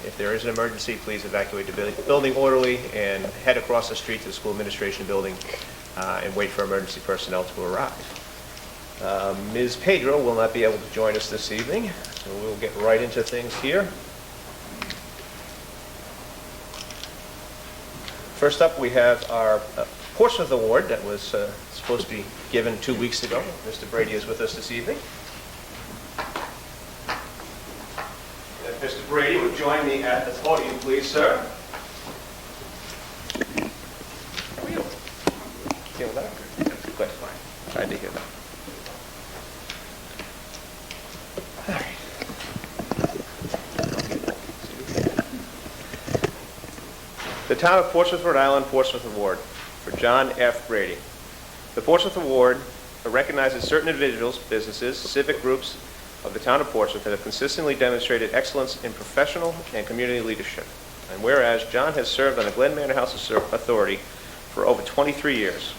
If there is an emergency, please evacuate the building orderly and head across the street to the school administration building and wait for emergency personnel to arrive. Ms. Pedro will not be able to join us this evening, so we'll get right into things here. First up, we have our Portsmouth Award that was supposed to be given 2 weeks ago. Mr. Brady is with us this evening. If Mr. Brady would join me at the podium, please, sir. Feel that? Good, fine. Glad to hear that. All right. The Town of Portsmouth, Rhode Island Portsmouth Award for John F. Brady. The Portsmouth Award recognizes certain individuals, businesses, civic groups of the Town of Portsmouth that have consistently demonstrated excellence in professional and community leadership. And whereas John has served on the Glen Manor House Authority for over 23 years,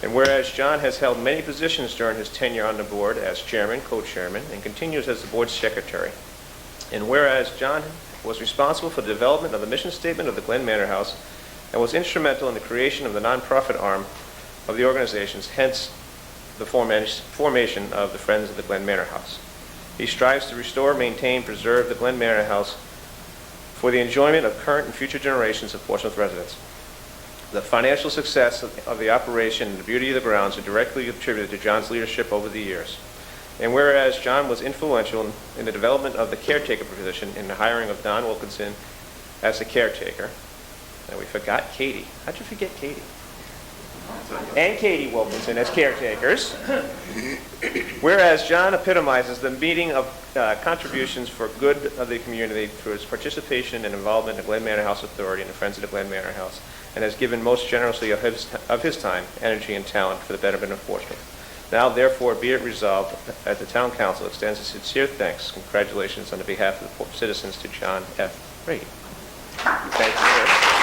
and whereas John has held many positions during his tenure on the board as chairman, co-chairman, and continues as the board secretary, and whereas John was responsible for the development of the mission statement of the Glen Manor House and was instrumental in the creation of the nonprofit arm of the organizations, hence the formation of the Friends of the Glen Manor House. He strives to restore, maintain, preserve the Glen Manor House for the enjoyment of current and future generations of Portsmouth residents. The financial success of the operation and the beauty of the grounds are directly attributed to John's leadership over the years. And whereas John was influential in the development of the caretaker position in the hiring of Don Wilkinson as the caretaker, and we forgot Katie. How'd you forget Katie? And Katie Wilkinson as caretakers. Whereas John epitomizes the meeting of contributions for good of the community through his participation and involvement in the Glen Manor House Authority and the Friends of the Glen Manor House, and has given most generously of his time, energy, and talent for the betterment of Portsmouth. Now, therefore, be it resolved that the Town Council extends a sincere thanks, congratulations on behalf of the citizens to John F. Brady. Thank you, sir.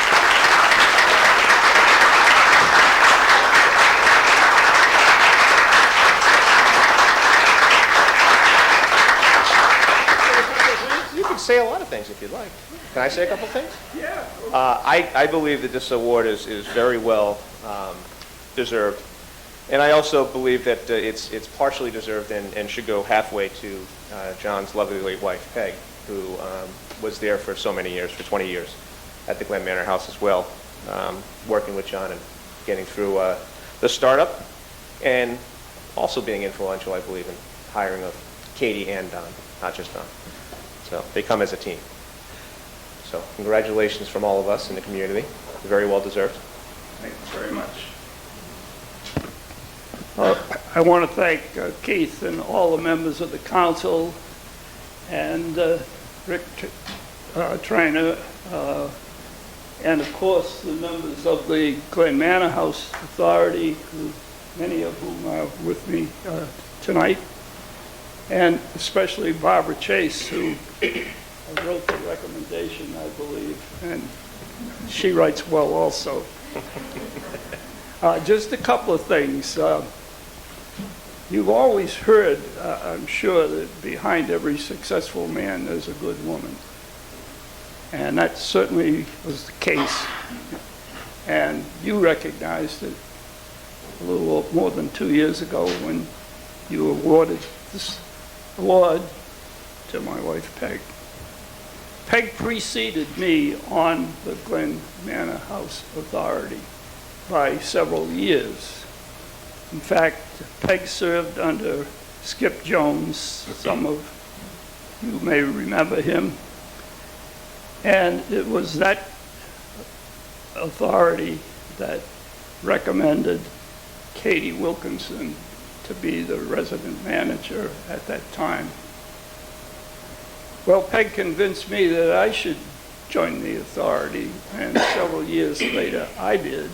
Say a lot of things if you'd like. Can I say a couple things? Yeah. I believe that this award is very well deserved. And I also believe that it's partially deserved and should go halfway to John's lovely wife, Peg, who was there for so many years, for 20 years, at the Glen Manor House as well, working with John and getting through the startup, and also being influential, I believe, in hiring of Katie and Don, not just Don. So they come as a team. So congratulations from all of us in the community. Very well deserved. Thank you very much. I want to thank Keith and all the members of the council and Rick Trainer and of course the members of the Glen Manor House Authority, many of whom are with me tonight, and especially Barbara Chase, who wrote the recommendation, I believe, and she writes well also. Just a couple of things. You've always heard, I'm sure, that behind every successful man there's a good woman. And that certainly was the case. And you recognized it a little more than 2 years ago when you awarded this award to my wife, Peg. Peg preceded me on the Glen Manor House Authority by several years. In fact, Peg served under Skip Jones. Some of you may remember him. And it was that authority that recommended Katie Wilkinson to be the resident manager at that time. Well, Peg convinced me that I should join the authority, and several years later I did.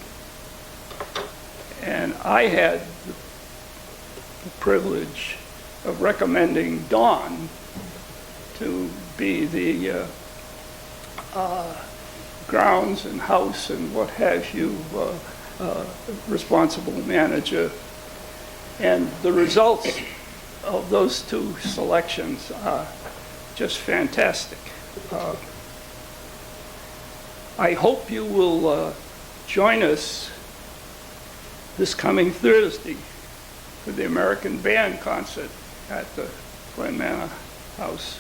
And I had the privilege of recommending Dawn to be the grounds and house and what have you responsible manager. And the results of those two selections are just fantastic. I hope you will join us this coming Thursday for the American Band concert at the Glen Manor House.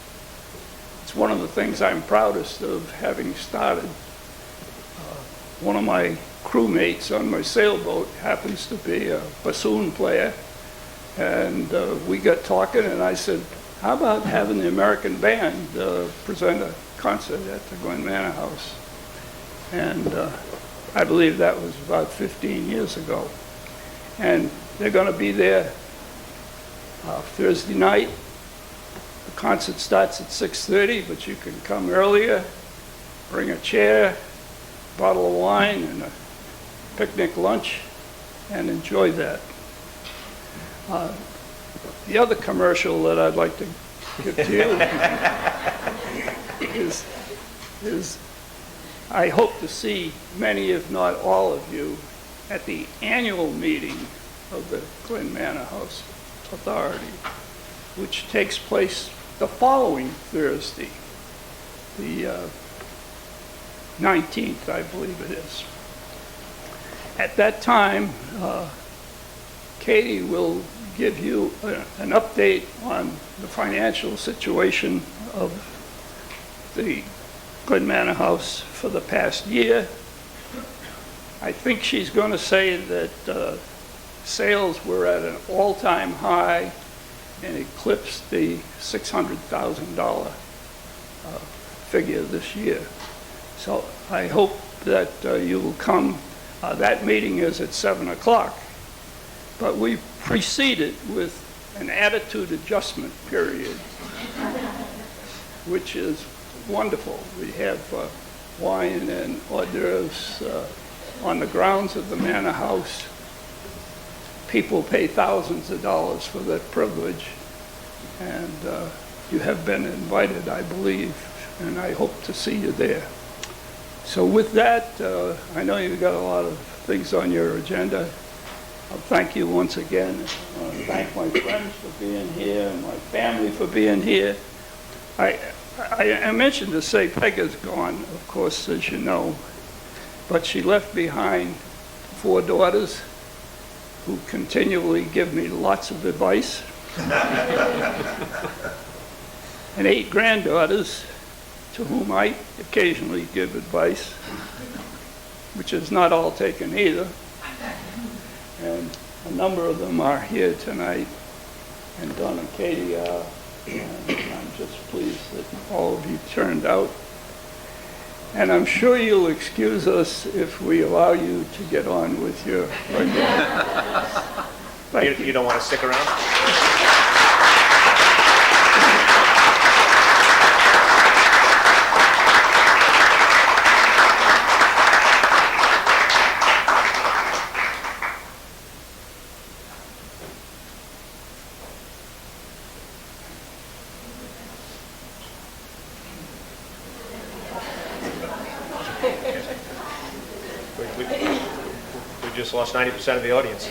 It's one of the things I'm proudest of having started. One of my crewmates on my sailboat happens to be a bassoon player, and we got talking, and I said, how about having the American Band present a concert at the Glen Manor House? And I believe that was about 15 years ago. And they're going to be there Thursday night. The concert starts at 6:30, but you can come earlier, bring a chair, bottle of wine, and a picnic lunch, and enjoy that. The other commercial that I'd like to give to you is I hope to see many, if not all of you, at the annual meeting of the Glen Manor House Authority, which takes place the following Thursday, the 19th, I believe it is. At that time, Katie will give you an update on the financial situation of the Glen Manor House for the past year. I think she's going to say that sales were at an all-time high and eclipsed the $600,000 figure this year. So I hope that you will come. That meeting is at 7 o'clock, but we precede it with an attitude adjustment period, which is wonderful. We have wine and hors d'oeuvres on the grounds of the Manor House. People pay thousands of dollars for that privilege, and you have been invited, I believe, and I hope to see you there. So with that, I know you've got a lot of things on your agenda. I'll thank you once again. I want to thank my friends for being here and my family for being here. I mentioned to say Peggy's gone, of course, as you know, but she left behind 4 daughters who continually give me lots of advice, and 8 granddaughters to whom I occasionally give advice, which is not all taken either. And a number of them are here tonight, and Don and Katie are, and I'm just pleased that all of you turned out. And I'm sure you'll excuse us if we allow you to get on with your regular. Thank you. You don't want to stick around? We just lost 90% of the audience.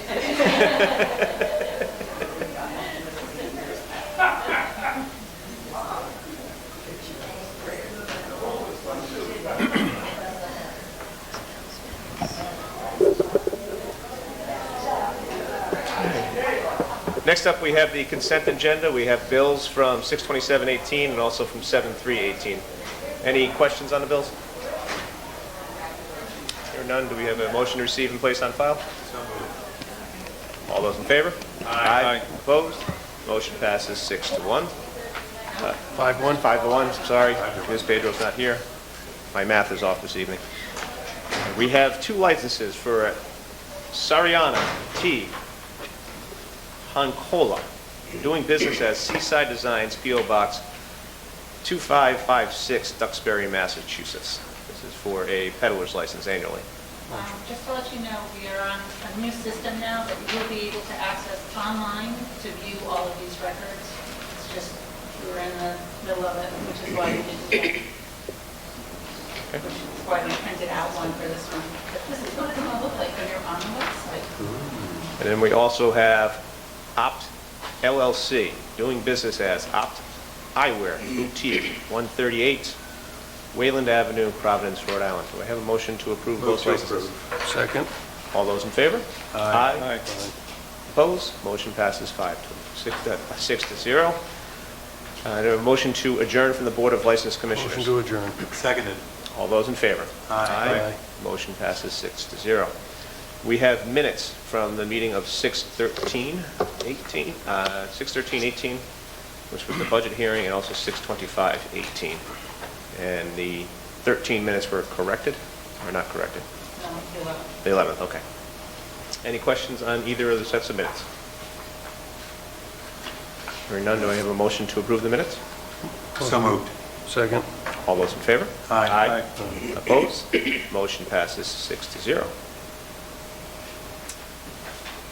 Next up, we have the consent agenda. We have bills from 6/27/18 and also from 7/3/18. Any questions on the bills? Hearing none, do we have a motion to receive and place on file? So moved. All those in favor? Aye. Opposed? Motion passes 6-1. 5-1. 5-1, sorry. Ms. Pedro's not here. My math is off this evening. We have 2 licenses for Sariana T. Hancola, doing business as Seaside Designs, P.O. Box 2556, Duxbury, Massachusetts. This is for a peddler's license annually. Just to let you know, we are on a new system now that you'll be able to access online to view all of these records. It's just, we were in the middle of it, which is why we didn't get it. Which is why we printed out one for this one. But this is what it's going to look like when you're on the website. And then we also have Opt LLC, doing business as Opt Eyewear Boutique, 138 Wayland Avenue, Providence, Rhode Island. Do I have a motion to approve both licenses? Second. All those in favor? Aye. Opposed? Motion passes 6 to 0. I have a motion to adjourn from the Board of License Commissioners. Motion to adjourn. Seconded. All those in favor? Aye. Motion passes 6 to 0. We have minutes from the meeting of 6/13/18, which was the budget hearing, and also 6/25/18. And the 13 minutes were corrected, or not corrected? No, the 11th. The 11th, okay. Any questions on either of the sets of minutes? Hearing none, do I have a motion to approve the minutes? So moved. Second. All those in favor? Aye. Opposed? Motion passes 6 to 0.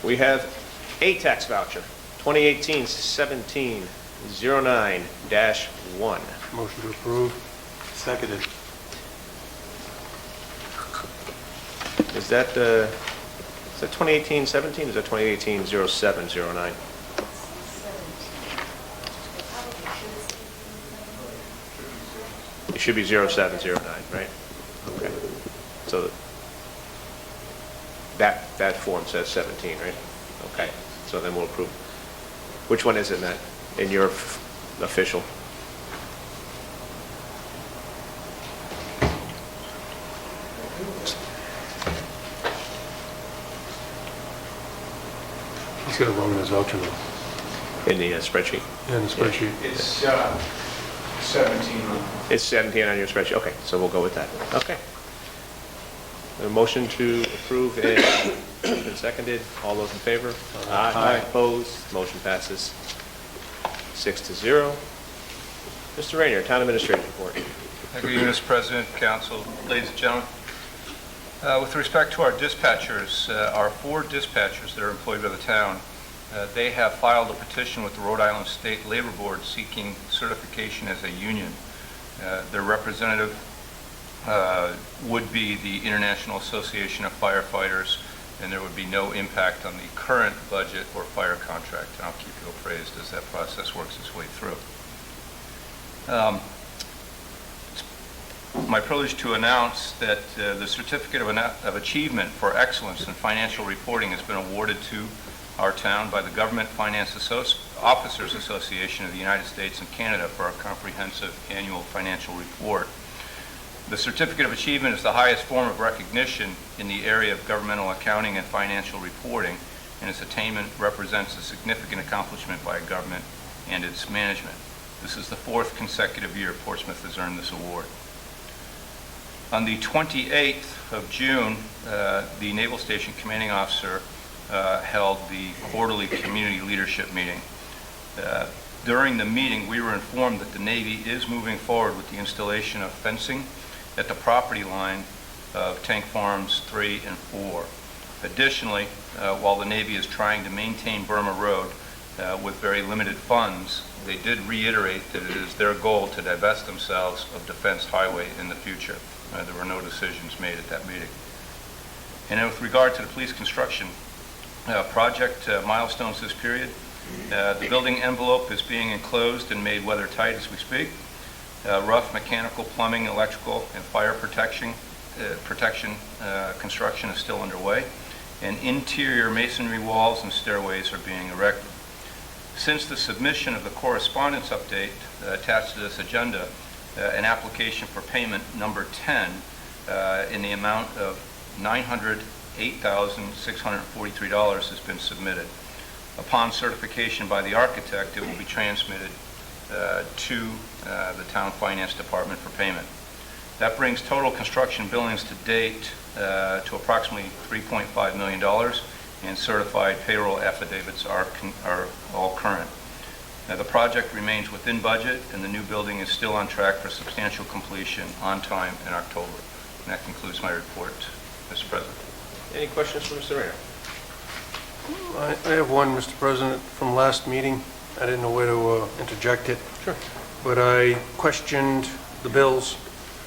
We have a tax voucher, 2018-17-09-1. Motion to approve. Seconded. Is that 2018-17, or is that 2018-07-09? It should be 07-09, right? Okay. So that form says 17, right? Okay, so then we'll approve. Which one is it, Matt, in your official? He's got it wrong in his voucher though. In the spreadsheet? Yeah, in the spreadsheet. It's 17. It's 17 on your spreadsheet, okay, so we'll go with that. Okay. A motion to approve has been seconded. All those in favor? Aye. Opposed? Motion passes 6 to 0. Mr. Rainier, Town Administrator's Report. Thank you, Mr. President, Council, ladies and gentlemen. With respect to our dispatchers, our 4 dispatchers that are employed by the town, they have filed a petition with the Rhode Island State Labor Board seeking certification as a union. Their representative would be the International Association of Firefighters, and there would be no impact on the current budget or fire contract, and I'll keep you appraised as that process works its way through. It's my privilege to announce that the Certificate of Achievement for Excellence in Financial Reporting has been awarded to our town by the Government Finance Officers Association of the United States and Canada for our comprehensive annual financial report. The Certificate of Achievement is the highest form of recognition in the area of governmental accounting and financial reporting, and its attainment represents a significant accomplishment by a government and its management. This is the 4th consecutive year Portsmouth has earned this award. On the 28th of June, the Naval Station Commanding Officer held the quarterly community leadership meeting. During the meeting, we were informed that the Navy is moving forward with the installation of fencing at the property line of Tank Farms 3 and 4. Additionally, while the Navy is trying to maintain Burma Road with very limited funds, they did reiterate that it is their goal to divest themselves of Defense Highway in the future. There were no decisions made at that meeting. And with regard to the police construction project milestones this period, the building envelope is being enclosed and made weather-tight as we speak. Rough mechanical, plumbing, electrical, and fire protection construction is still underway, and interior masonry walls and stairways are being erected. Since the submission of the correspondence update attached to this agenda, an application for payment number 10 in the amount of $908,643 has been submitted. Upon certification by the architect, it will be transmitted to the Town Finance Department for payment. That brings total construction billings to date to approximately $3.5 million, and certified payroll affidavits are all current. Now, the project remains within budget, and the new building is still on track for substantial completion on time in October. And that concludes my report, Mr. President. Any questions for Mr. Rainier? I have one, Mr. President, from last meeting. I didn't know where to interject it. Sure. But I questioned the bills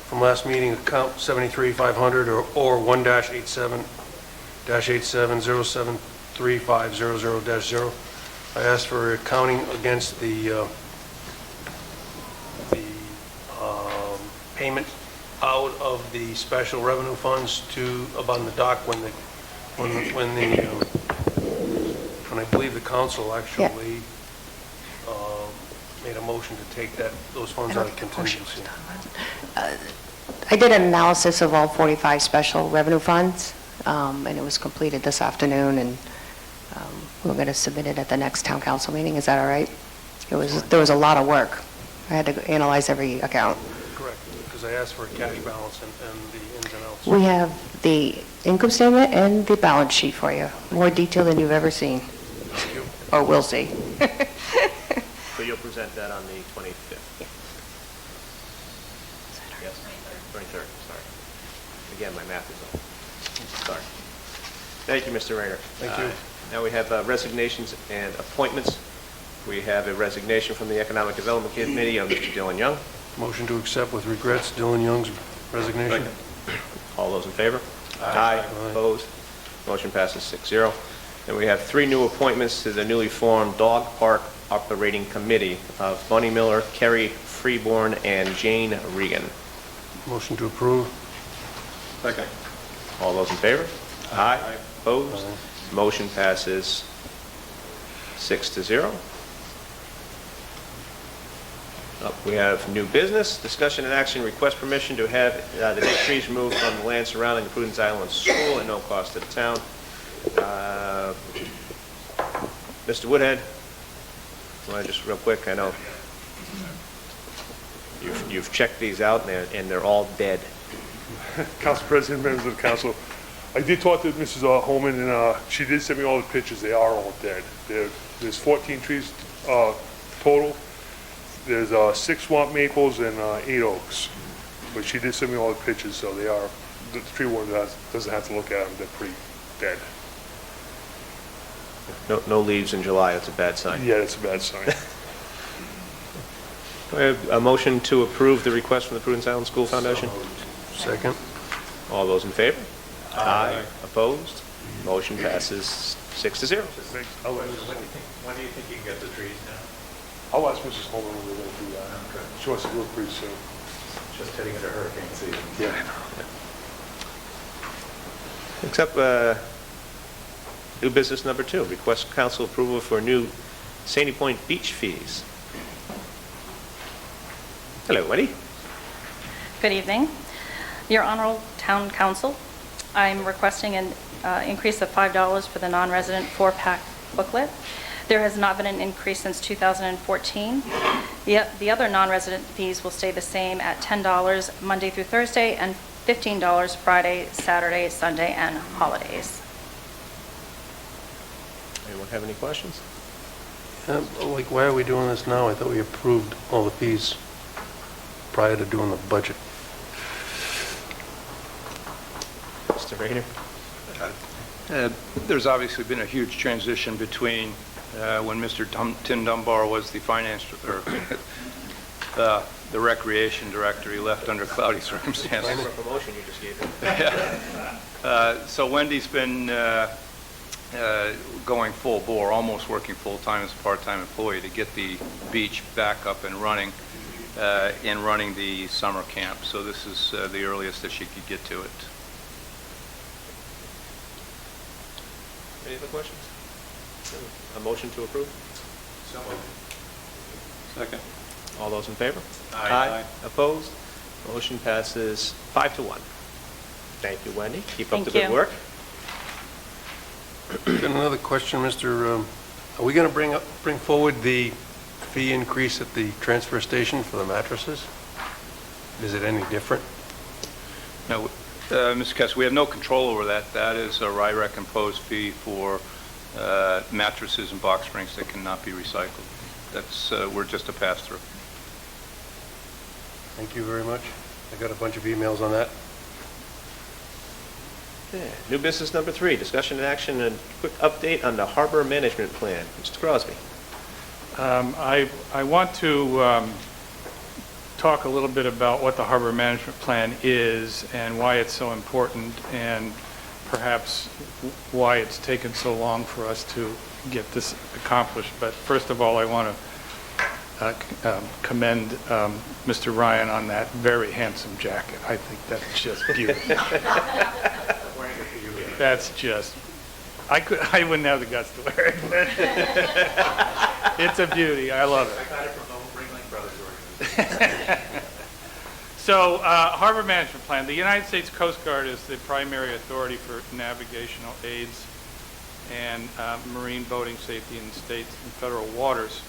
from last meeting, account 73500 or 1-87-87073500-0. I asked for accounting against the payment out of the special revenue funds to, upon the dock when I believe the council actually made a motion to take those funds out of contingency. I did an analysis of all 45 special revenue funds, and it was completed this afternoon, and we're going to submit it at the next town council meeting. Is that all right? There was a lot of work. I had to analyze every account. Correct, because I asked for a cash balance and the ins and outs. We have the income statement and the balance sheet for you, more detail than you've ever seen, Thank you. or will see. So you'll present that on the 25th? Yes? 23rd, sorry. Again, my math is off. Sorry. Thank you, Mr. Rayner. Thank you. Now we have resignations and appointments. We have a resignation from the Economic Development Committee of Mr. Dylan Young. Motion to accept with regrets Dylan Young's resignation. All those in favor? Aye. Opposed? Motion passes 6-0. And we have 3 new appointments to the newly formed Dog Park Operating Committee of Bunny Miller, Kerry Freeborn, and Jane Regan. Motion to approve. Second. All those in favor? Aye. Opposed? Motion passes 6-0. Up, we have new business, discussion and action, request permission to have the dead trees removed from the land surrounding the Prudence Island School at no cost to the town. Mr. Woodhead, want to just real quick, I know you've checked these out and they're all dead. Council President, members of the council, I did talk to Mrs. Holman, and she did send me all the pictures. They are all dead. There's 14 trees total. There's 6 swamp maples and 8 oaks. But she did send me all the pictures, so they are, the tree warden doesn't have to look at them. They're pretty dead. No leaves in July, that's a bad sign. Yeah, that's a bad sign. We have a motion to approve the request from the Prudence Island School Foundation. Second. All those in favor? Aye. Opposed? Motion passes 6-0. Thanks. When do you think you can get the trees down? I'll ask Mrs. Holman when we're going to do that. She wants to do it pretty soon. Just heading into hurricane season. Yeah. Except new business number 2, request council approval for new Sandy Point beach fees. Hello, Wendy. Good evening. Your Honorable Town Council, I'm requesting an increase of $5 for the non-resident 4-pack booklet. There has not been an increase since 2014. The other non-resident fees will stay the same at $10 Monday through Thursday and $15 Friday, Saturday, Sunday, and holidays. Anyone have any questions? Like, why are we doing this now? I thought we approved all the fees prior to doing the budget. Mr. Rayner? There's obviously been a huge transition between when Mr. Tim Dunbar was the finance, or the recreation director. He left under cloudy circumstances. Thanks for the promotion you just gave him. So Wendy's been going full bore, almost working full-time as a part-time employee to get the beach back up and running the summer camp. So this is the earliest that she could get to it. Any other questions? A motion to approve? So moved. Second. All those in favor? Aye. Opposed? Motion passes 5-1. Thank you, Wendy. Keep up the Thank good you. work. Got another question, Mr. Are we going to bring forward the fee increase at the transfer station for the mattresses? Is it any different? No, Mr. Kess, we have no control over that. That is a RIREC imposed fee for mattresses and box springs that cannot be recycled. We're just a pass-through. Thank you very much. I got a bunch of emails on that. Yeah. New business number 3, discussion and action and quick update on the harbor management plan. Mr. Crosby. I want to talk a little bit about what the harbor management plan is and why it's so important, and perhaps why it's taken so long for us to get this accomplished. But first of all, I want to commend Mr. Ryan on that very handsome jacket. I think that's just beautiful. That's just, I wouldn't have the guts to wear it. It's a beauty. I love it. I got it from the Ringling Brothers organization. So, Harbor Management Plan. The United States Coast Guard is the primary authority for navigational aids and marine boating safety in the state and federal waters.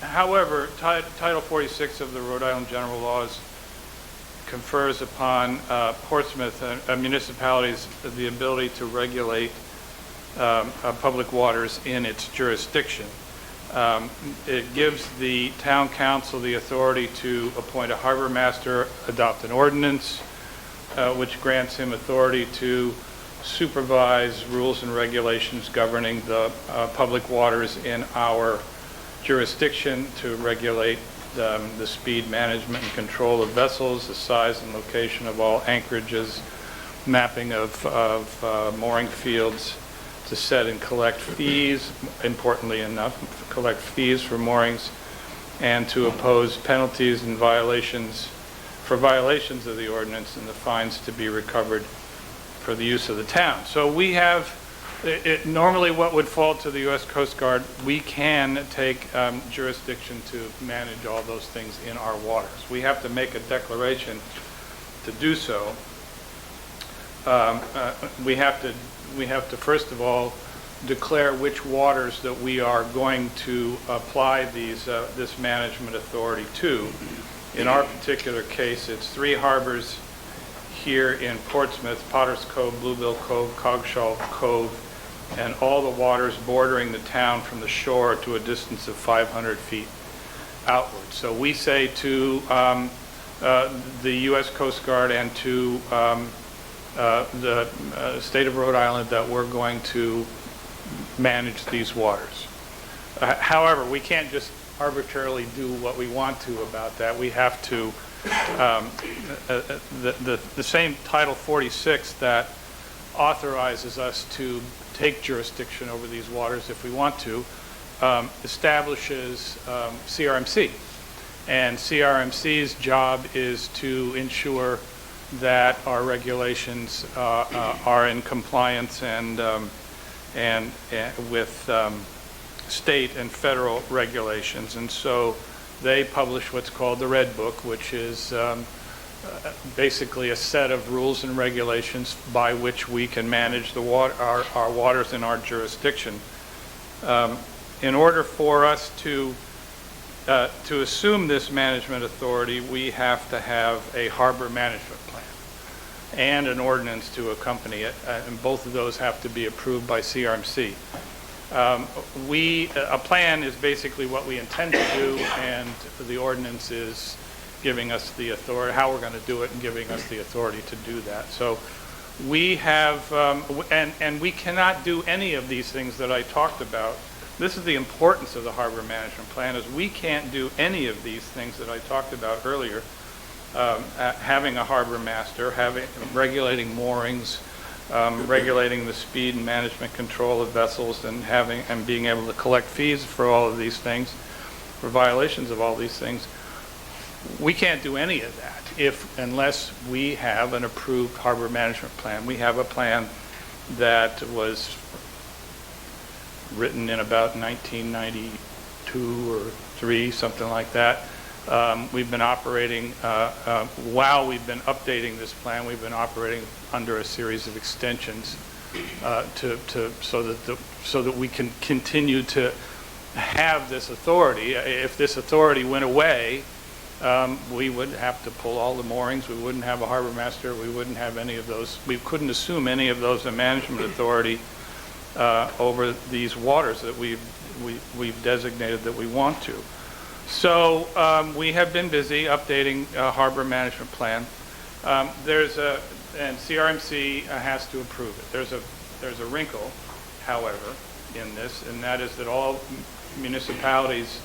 However, Title 46 of the Rhode Island General Laws confers upon Portsmouth municipalities the ability to regulate public waters in its jurisdiction. It gives the town council the authority to appoint a harbor master, adopt an ordinance, which grants him authority to supervise rules and regulations governing the public waters in our jurisdiction, to regulate the speed management and control of vessels, the size and location of all anchorages, mapping of mooring fields, to set and collect fees, importantly enough, collect fees for moorings, and to oppose penalties and violations of the ordinance and the fines to be recovered for the use of the town. So we have, normally what would fall to the U.S. Coast Guard, we can take jurisdiction to manage all those things in our waters. We have to make a declaration to do so. We have to first of all declare which waters that we are going to apply this management authority to. In our particular case, it's 3 harbors here in Portsmouth: Potter's Cove, Bluebill Cove, Coggeshall Cove, and all the waters bordering the town from the shore to a distance of 500 feet outward. So we say to the U.S. Coast Guard and to the state of Rhode Island that we're going to manage these waters. However, we can't just arbitrarily do what we want to about that. We have to, the same Title 46 that authorizes us to take jurisdiction over these waters if we want to, establishes CRMC. And CRMC's job is to ensure that our regulations are in compliance and with state and federal regulations. And so they publish what's called the Red Book, which is basically a set of rules and regulations by which we can manage the our waters in our jurisdiction. In order for us to assume this management authority, we have to have a harbor management plan and an ordinance to accompany it, and both of those have to be approved by CRMC. A plan is basically what we intend to do, and the ordinance is giving us the authority, how we're going to do it, and giving us the authority to do that. So we have, and we cannot do any of these things that I talked about. This is the importance of the harbor management plan, is we can't do any of these things that I talked about earlier. Having a harbor master, regulating moorings, regulating the speed and management control of vessels, and being able to collect fees for all of these things, for violations of all these things. We can't do any of that unless we have an approved harbor management plan. We have a plan that was written in about 1992 or 3, something like that. We've been operating, while we've been updating this plan, we've been operating under a series of extensions so that we can continue to have this authority. If this authority went away, we would have to pull all the moorings. We wouldn't have a harbor master. We wouldn't have any of those. We couldn't assume any of those management authority over these waters that we've designated that we want to. So we have been busy updating a harbor management plan. And CRMC has to approve it. There's a wrinkle, however, in this, and that is that all municipalities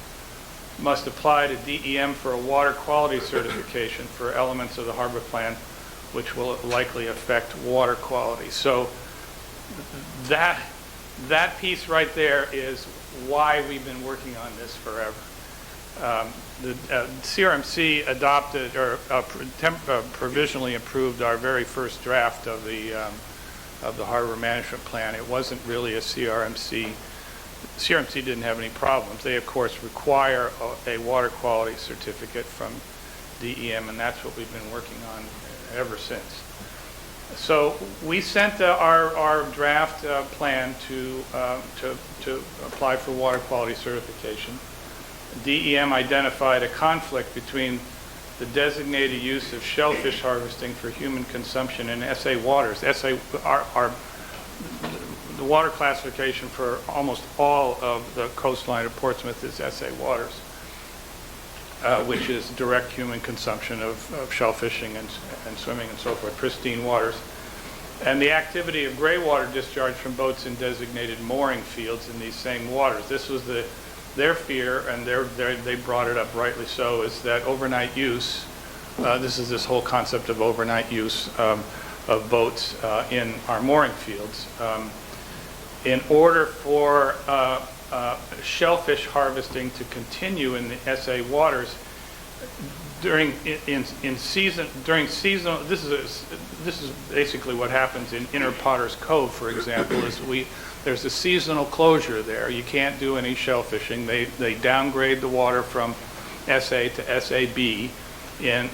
must apply to DEM for a water quality certification for elements of the harbor plan, which will likely affect water quality. So That piece right there is why we've been working on this forever. The CRMC adopted or provisionally approved our very first draft of the harbor management plan. It wasn't really a CRMC. CRMC didn't have any problems. They, of course, require a water quality certificate from DEM, and that's what we've been working on ever since. So we sent our draft plan to apply for water quality certification. DEM identified a conflict between the designated use of shellfish harvesting for human consumption in SA waters. The water classification for almost all of the coastline of Portsmouth is SA waters, which is direct human consumption of shellfishing and swimming and so forth, pristine waters. And the activity of gray water discharge from boats in designated mooring fields in these same waters. This was their fear, and they brought it up rightly so, is that overnight use, this whole concept of overnight use of boats in our mooring fields. In order for shellfish harvesting to continue in the SA waters during seasonal, this is basically what happens in Inner Potter's Cove, for example, is there's a seasonal closure there. You can't do any shellfishing. They downgrade the water from SA to SAB, and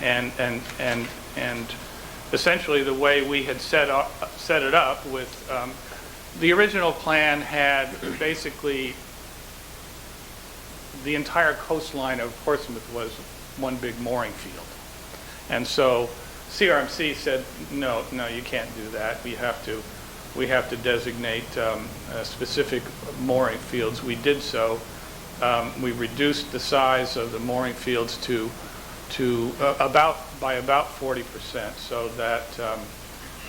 essentially the way we had set it up with the original plan had basically the entire coastline of Portsmouth was one big mooring field. And so CRMC said, no, you can't do that. We have to designate specific mooring fields. We did so. We reduced the size of the mooring fields by about 40%, so that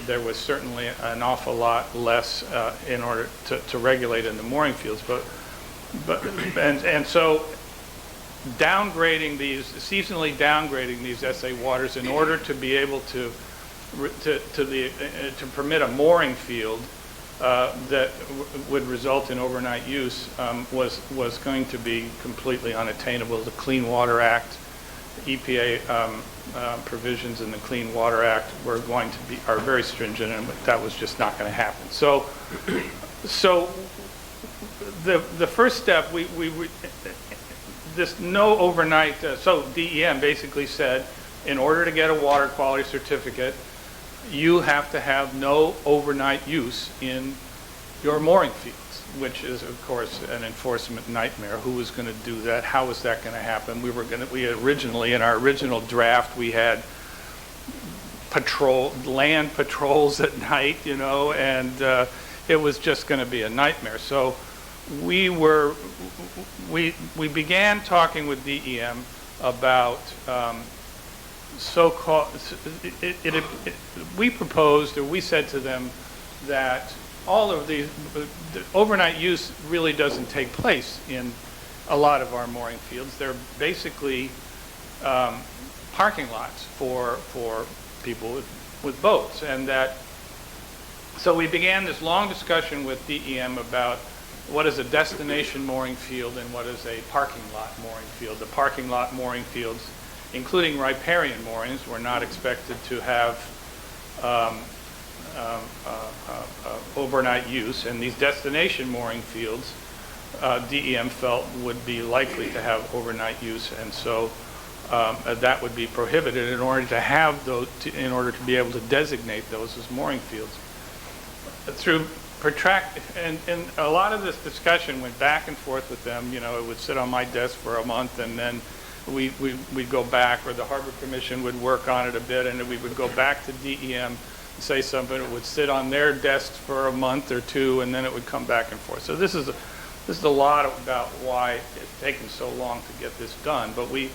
there was certainly an awful lot less in order to regulate in the mooring fields. And so seasonally downgrading these SA waters in order to be able to permit a mooring field that would result in overnight use was going to be completely unattainable. The Clean Water Act, EPA provisions in the Clean Water Act are very stringent, and that was just not going to happen. So the first step, this no overnight, so DEM basically said, in order to get a water quality certificate, you have to have no overnight use in your mooring fields, which is, of course, an enforcement nightmare. Who was going to do that? How was that going to happen? In our original draft, we had land patrols at night, and it was just going to be a nightmare. So we began talking with DEM about we said to them that all of the overnight use really doesn't take place in a lot of our mooring fields. They're basically parking lots for people with boats, and so we began this long discussion with DEM about what is a destination mooring field and what is a parking lot mooring field. The parking lot mooring fields, including riparian moorings, were not expected to have overnight use, and these destination mooring fields, DEM felt would be likely to have overnight use, and so that would be prohibited in order to have those, in order to be able to designate those as mooring fields. And a lot of this discussion went back and forth with them. It would sit on my desk for a month, and then we'd go back, or the Harbor Commission would work on it a bit, and then we would go back to DEM and say something. It would sit on their desks for a month or two, and then it would come back and forth. So this is a lot about why it's taken so long to get this done. But we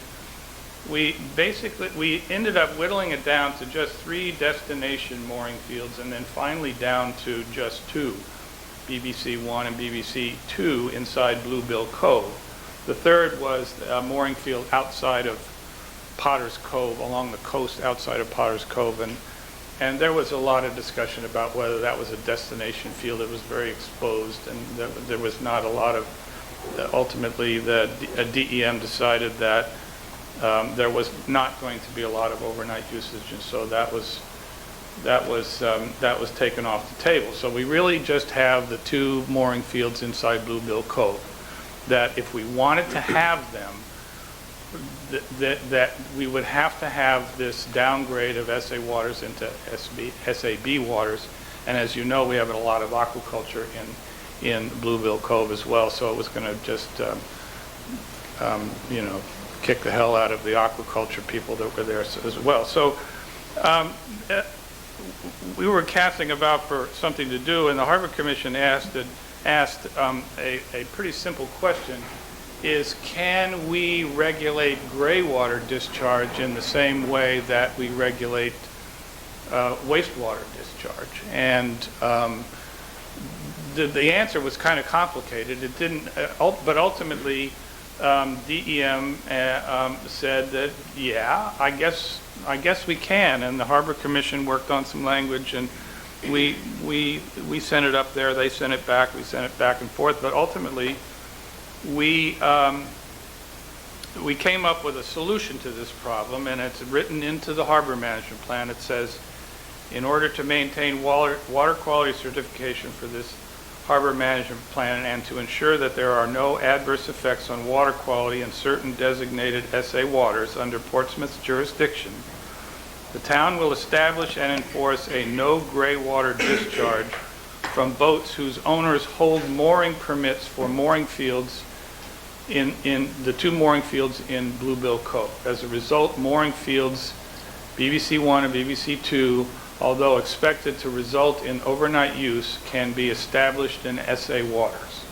ended up whittling it down to just 3 destination mooring fields, and then finally down to just 2, BBC 1 and BBC 2 inside Bluebill Cove. The third was a mooring field outside of Potter's Cove, along the coast outside of Potter's Cove, And there was a lot of discussion about whether that was a destination field. It was very exposed, and there was not a lot of, ultimately, the DEM decided that there was not going to be a lot of overnight usage, and so that was taken off the table. So we really just have the 2 mooring fields inside Bluebill Cove, that if we wanted to have them, that we would have to have this downgrade of SA waters into SAB waters. And as you know, we have a lot of aquaculture in Bluebill Cove as well, so it was going to just, kick the hell out of the aquaculture people that were there as well. So we were casting about for something to do, and the Harbor Commission asked a pretty simple question, is can we regulate gray water discharge in the same way that we regulate wastewater discharge? And the answer was kind of complicated. It didn't, but ultimately DEM said that, yeah, I guess we can. And the Harbor Commission worked on some language, and we sent it up there, they sent it back, we sent it back and forth, but ultimately we came up with a solution to this problem, and it's written into the harbor management plan. It says, in order to maintain water quality certification for this harbor management plan and to ensure that there are no adverse effects on water quality in certain designated SA waters under Portsmouth's jurisdiction, the town will establish and enforce a no gray water discharge from boats whose owners hold mooring permits for mooring fields in the 2 mooring fields in Bluebill Cove. As a result, mooring fields BBC 1 and BBC 2, although expected to result in overnight use, can be established in SA waters.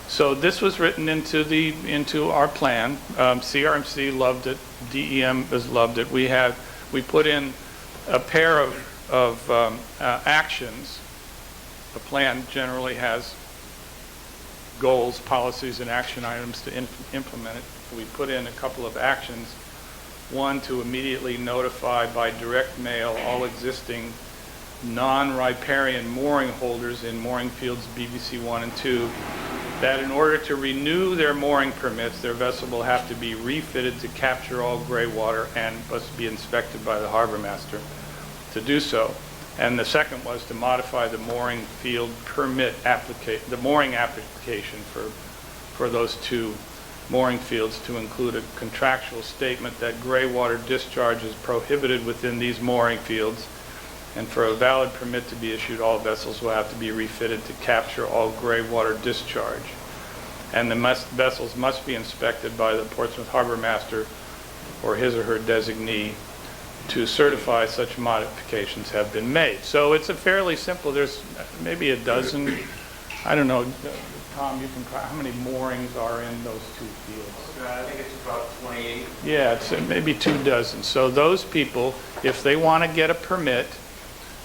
So this was written into our plan. CRMC loved it. DEM has loved it. We put in a pair of actions. The plan generally has goals, policies, and action items to implement it. We put in a couple of actions. One, to immediately notify by direct mail all existing non-riparian mooring holders in mooring fields BBC 1 and 2 that in order to renew their mooring permits, their vessel will have to be refitted to capture all gray water and must be inspected by the harbor master to do so. And the second was to modify the mooring field permit the mooring application for those 2 mooring fields to include a contractual statement that gray water discharge is prohibited within these mooring fields, and for a valid permit to be issued, all vessels will have to be refitted to capture all gray water discharge. And the vessels must be inspected by the Portsmouth Harbor Master or his or her designee to certify such modifications have been made. So it's a fairly simple, there's maybe a dozen, I don't know, Tom, you can, how many moorings are in those 2 fields? I think it's about 28. Yeah, it's maybe 2 dozen. So those people, if they want to get a permit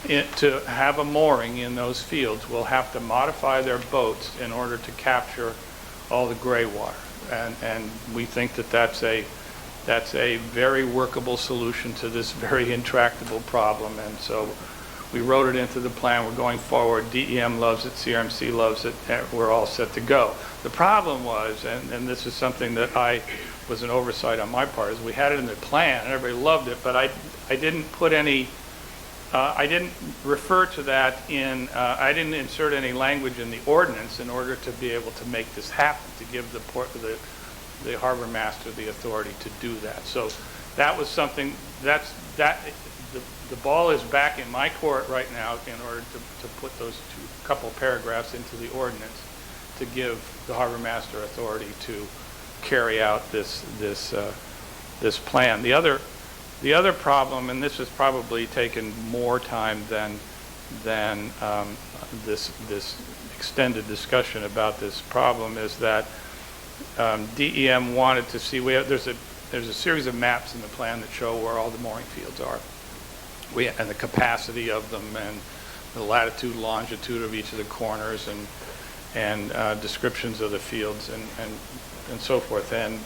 to have a mooring in those fields, will have to modify their boats in order to capture all the gray water. And we think that that's a very workable solution to this very intractable problem. And so we wrote it into the plan. We're going forward. DEM loves it. CRMC loves it. We're all set to go. The problem was, and this is something that was an oversight on my part, is we had it in the plan and everybody loved it, but I didn't put any, I didn't refer to that in, I didn't insert any language in the ordinance in order to be able to make this happen, to give the harbor master the authority to do that. So that was something, the ball is back in my court right now in order to put those couple paragraphs into the ordinance to give the harbor master authority to carry out this plan. The other problem, and this has probably taken more time than this extended discussion about this problem, is that DEM wanted to see, there's a series of maps in the plan that show where all the mooring fields are, and the capacity of them, and the latitude, longitude of each of the corners, and descriptions of the fields, and so forth. And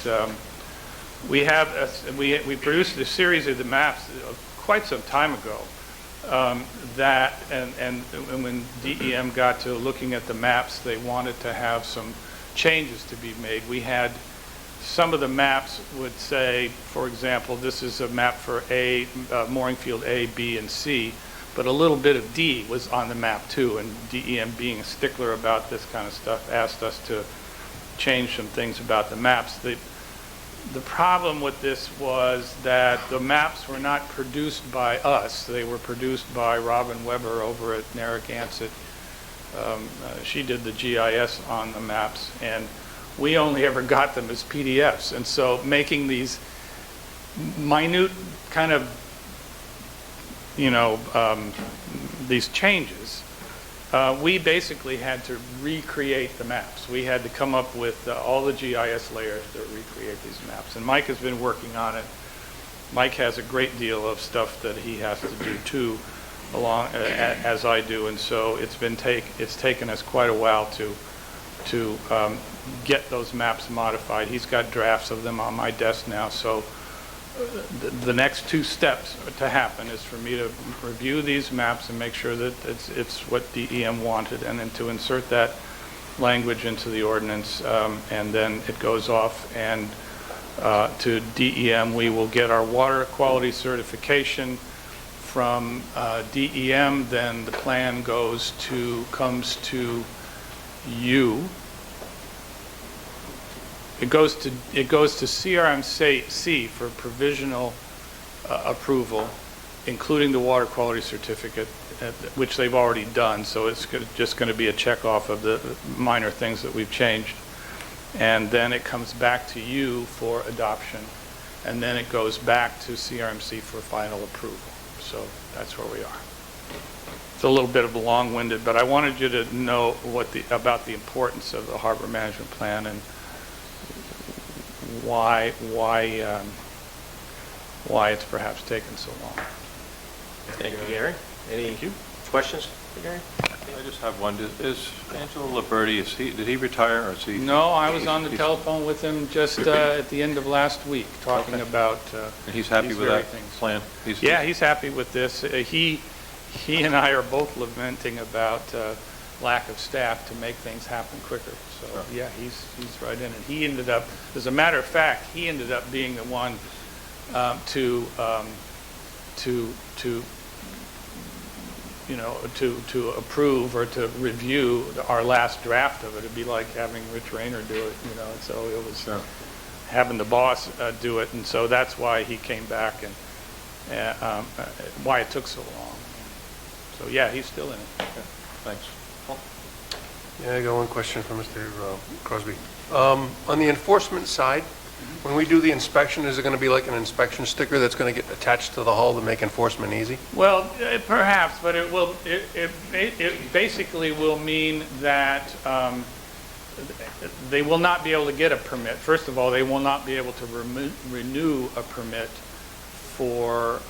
we produced a series of the maps quite some time ago, that, and when DEM got to looking at the maps, they wanted to have some changes to be made. We had, some of the maps would say, for example, this is a map for mooring field A, B, and C, but a little bit of D was on the map too, and DEM, being a stickler about this kind of stuff, asked us to change some things about the maps. The problem with this was that the maps were not produced by us. They were produced by Robin Weber over at Narragansett. She did the GIS on the maps, and we only ever got them as PDFs. And so making these minute kind of, these changes, we basically had to recreate the maps. We had to come up with all the GIS layers to recreate these maps. And Mike has been working on it. Mike has a great deal of stuff that he has to do too, as I do. And so it's taken us quite a while to get those maps modified. He's got drafts of them on my desk now. So the next two steps to happen is for me to review these maps and make sure that it's what DEM wanted, and then to insert that language into the ordinance, and then it goes off and to DEM. We will get our water quality certification from DEM, then the plan comes to you. It goes to CRMC for provisional approval, including the water quality certificate, which they've already done. So it's just going to be a check off of the minor things that we've changed. And then it comes back to you for adoption. And then it goes back to CRMC for final approval. So that's where we are. It's a little bit of a long-winded, but I wanted you to know about the importance of the harbor management plan and why it's perhaps taken so long. Thank you, Gary. Any questions for Gary? I just have one. Is Angelo Liberti, did he retire, or is he? No, I was on the telephone with him just at the end of last week, talking about And he's happy these with very that things. plan? He's happy with this. He and I are both lamenting about lack of staff to make things happen quicker. So, yeah, he's right in it. He ended up, as a matter of fact, he ended up being the one to approve or to review our last draft of it. It'd be like having Rich Rayner do it, So it was having the boss do it, and so that's why he came back and why it took so long. So yeah, he's still in it. Thanks. Yeah, I got one question for Mr. Crosby. On the enforcement side, when we do the inspection, is it going to be like an inspection sticker that's going to get attached to the hull to make enforcement easy? Well, perhaps, but it will. It basically will mean that they will not be able to get a permit. First of all, they will not be able to renew a permit for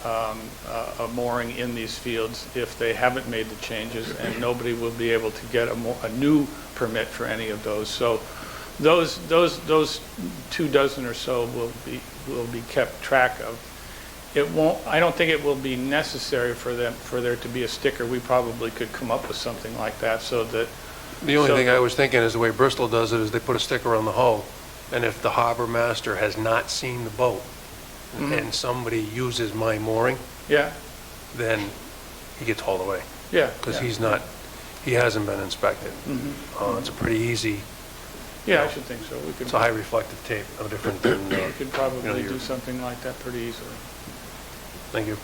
a mooring in these fields if they haven't made the changes, and nobody will be able to get a new permit for any of those. So those 24 or so will be kept track of. It won't. I don't think it will be necessary for there to be a sticker. We probably could come up with something like that so that. The only thing I was thinking is the way Bristol does it is they put a sticker on the hull, and if the harbor master has not seen the boat, and somebody uses my mooring, then he gets hauled away. Yeah. Because he hasn't been inspected. It's a pretty easy. Yeah, I should think so. It's a high reflective tape, no different than. We could probably do something like that pretty easily. Thank you.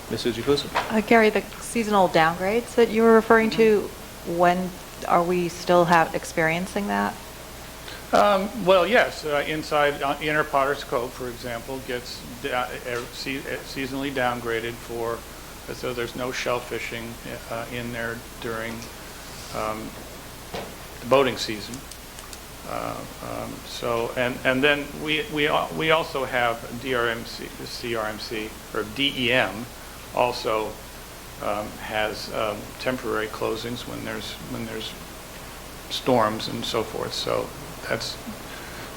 Ms. Ujifusa? Gary, the seasonal downgrades that you were referring to, when are we still experiencing that? Well, yes. Inside Inner Potter's Cove, for example, gets seasonally downgraded so there's no shellfishing in there during the boating season. And then we also have CRMC or DEM also has temporary closings when there's storms and so forth. So that's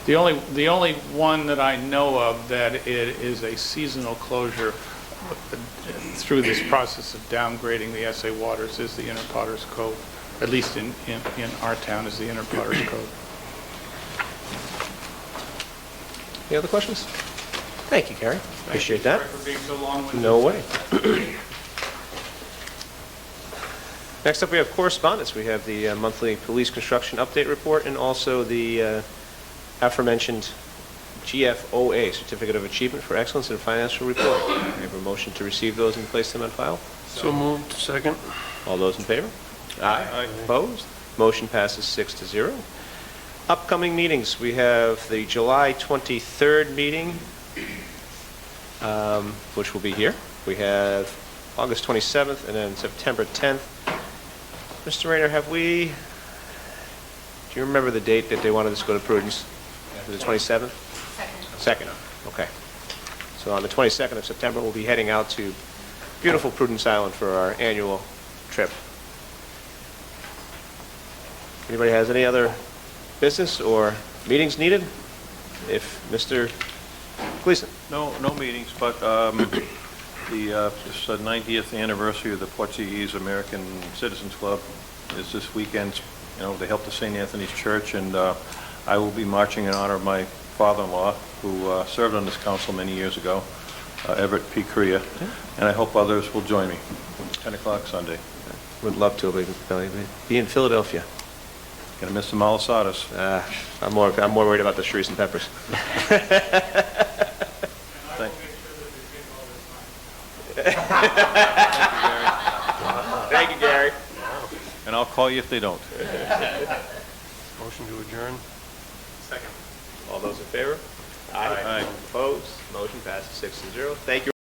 the only one that I know of that it is a seasonal closure. through this process of downgrading the SA waters is the Inner Potters Cove, at least in our town is the Inner Potters Cove. Any other questions? Thank you, Gary. Appreciate that. Sorry for being so long-winded. No way. Next up, we have correspondence. We have the monthly police construction update report and also the aforementioned GFOA, Certificate of Achievement for Excellence in Financial Report. We have a motion to receive those and place them on file. So moved. Second. All those in favor? Aye. Opposed? Motion passes 6-0. Upcoming meetings, we have the July 23rd meeting, which will be here. We have August 27th and then September 10th. Mr. Rayner, do you remember the date that they wanted us to go to Prudence? Was it 27th? Second. Okay. So on the 22nd of September, we'll be heading out to beautiful Prudence Island for our annual trip. Anybody has any other business or meetings needed? If Mr. Gleason. No meetings, but this 90th anniversary of the Portuguese American Citizens Club is this weekend. You know, they helped the St. Anthony's Church, and I will be marching in honor of my father-in-law, who served on this council many years ago, Everett P. Korea, and I hope others will join me. 10 o'clock Sunday. Would love to, but be in Philadelphia. Gonna miss the malasadas. I'm more worried about the Shrews and Peppers. Thank you, Gary. And I'll call you if they don't. Motion to adjourn. Second. All those in favor? Aye. Opposed? Motion passes 6-0. Thank you.